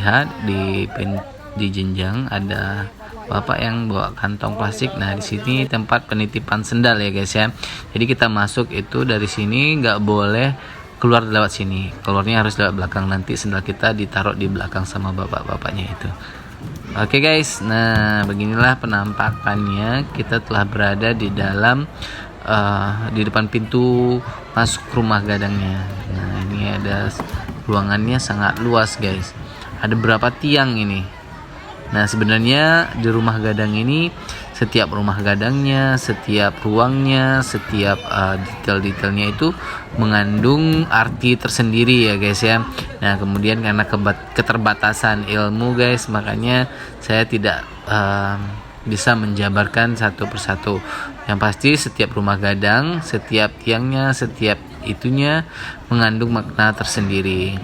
lihat di jenjang ada bapak yang bawa kantong plastik. Nah di sini tempat penitipan sendal ya guys ya. Jadi kita masuk itu dari sini, nggak boleh keluar lewat sini, keluarnya harus lewat belakang. Nanti sendal kita ditaruh di belakang sama bapak-bapaknya itu. Oke guys, nah beginilah penampakannya. Kita telah berada di dalam di depan pintu masuk rumah gadangnya. Nah ini ada ruangannya sangat luas guys. Ada berapa tiang ini? Nah sebenarnya di rumah gadang ini, setiap rumah gadangnya, setiap ruangnya, setiap detail-detailnya itu mengandung arti tersendiri ya guys ya. Nah kemudian karena keterbatasan ilmu guys, makanya saya tidak bisa menjabarkan satu persatu. Yang pasti setiap rumah gadang, setiap tiangnya, setiap itunya mengandung makna tersendiri.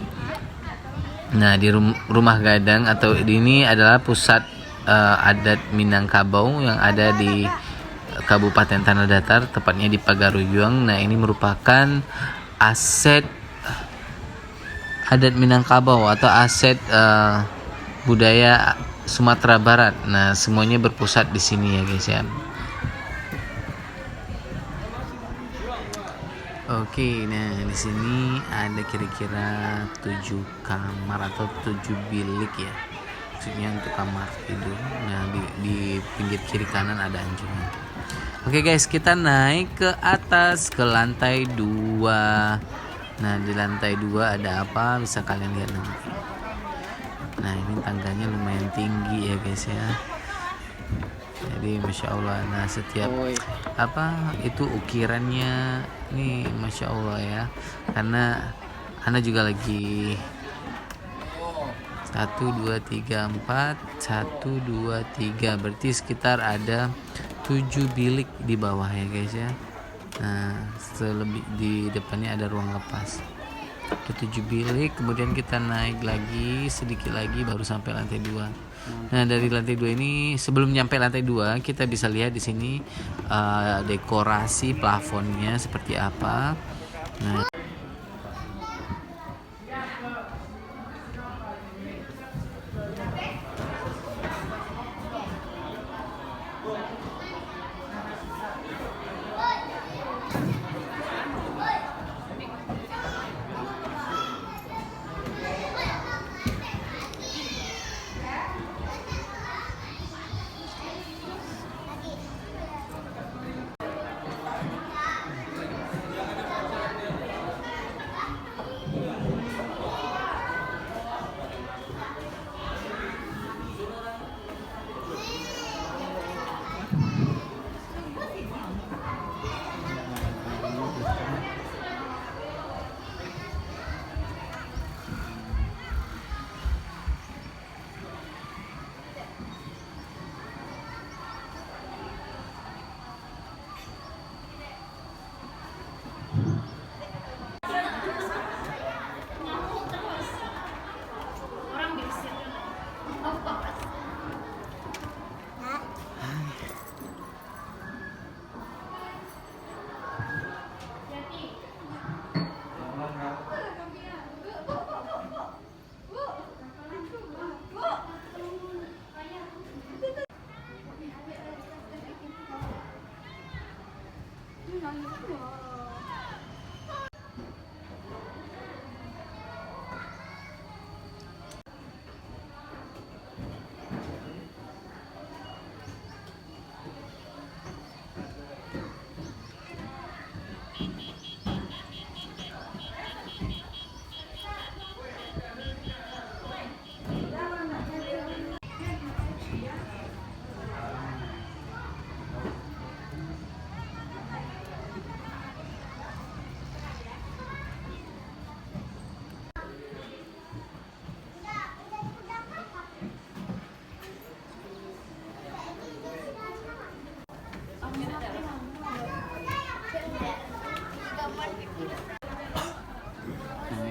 Nah di rumah gadang atau ini adalah pusat adat Minangkabau yang ada di Kabupaten Tanah Datar, tepatnya di Pagaruyung. Nah ini merupakan aset adat Minangkabau atau aset budaya Sumatera Barat. Nah semuanya berpusat di sini ya guys ya. Oke, nah di sini ada kira-kira 7 kamar atau 7 bilik ya. Maksudnya untuk kamar tidur. Nah di pinggir kiri kanan ada anjungan. Oke guys, kita naik ke atas ke lantai 2. Nah di lantai 2 ada apa? Bisa kalian lihat nanti. Nah ini tangganya lumayan tinggi ya guys ya. Jadi masya Allah. Nah setiap itu ukirannya nih masya Allah ya. Karena Anda juga lagi 1, 2, 3, 4 1, 2, 3 berarti sekitar ada 7 bilik di bawah ya guys ya. Nah selebih di depannya ada ruang lepas. Ada 7 bilik, kemudian kita naik lagi sedikit lagi baru sampai lantai 2. Nah dari lantai 2 ini, sebelum nyampe lantai 2 kita bisa lihat di sini dekorasi plafonnya seperti apa. Nah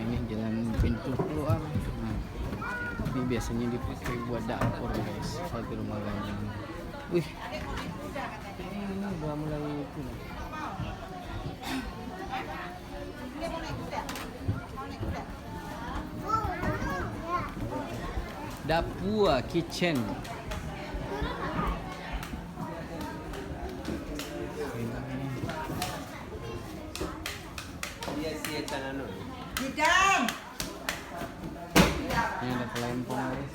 ini jalan pintu keluar. Nah, ini biasanya dipakai buat dapur guys, satu rumah gadang. Wih, ini udah mulai itu. Dapua Kitchen. Ini ada kelempong guys.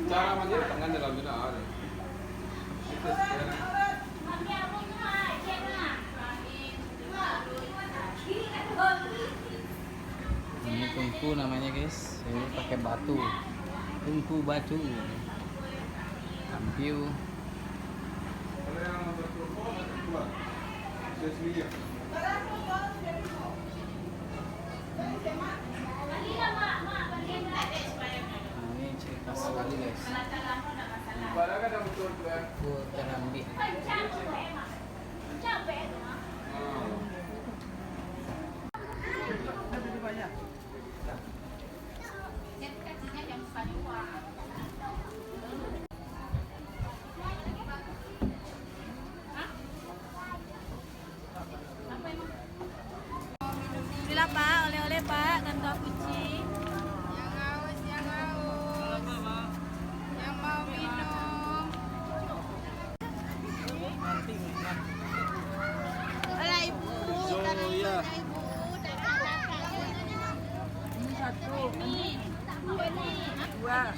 Cara mandiri tangan dalam ini ada. Ini tungku namanya guys. Ini pakai batu. Tungku batu. Kampiu. Ini ciri khas sekali guys. Kerambi. Bila Pak, oleh-oleh Pak, dan kucing. Yang haus, yang mau minum. Alah ibu, ya. Ini satu. Ini dua.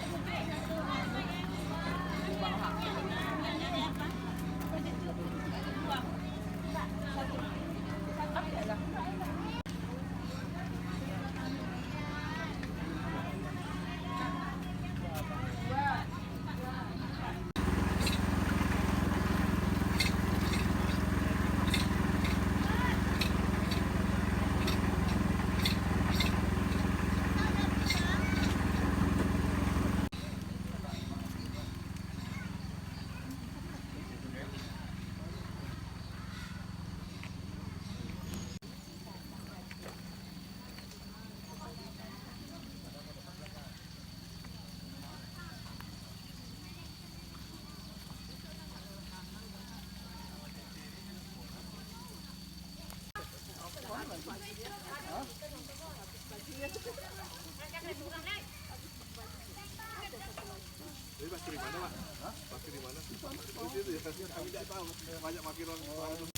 Jadi pasti di mana, Pak? Pasti di mana? Di situ ya. Kami tidak tahu. Banyak makin orang.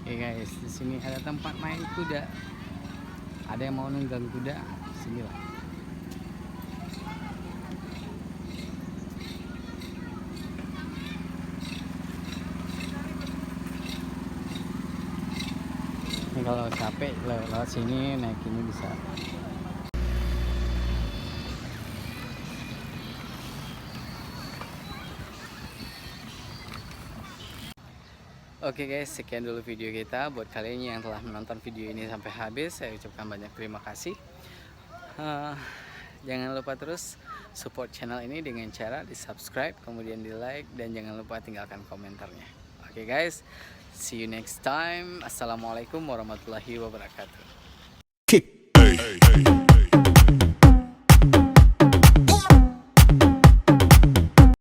Oke guys, di sini ada tempat main kuda. Ada yang mau nunggang kuda? Sinilah. Ini kalau capek lewat sini naik ini bisa. Oke guys, sekian dulu video kita. Buat kalian yang telah menonton video ini sampai habis, saya ucapkan banyak terima kasih. Jangan lupa terus support channel ini dengan cara di subscribe, kemudian di like, dan jangan lupa tinggalkan komentarnya. Oke guys, see you next time. Assalamualaikum warahmatullahi wabarakatuh. Kick.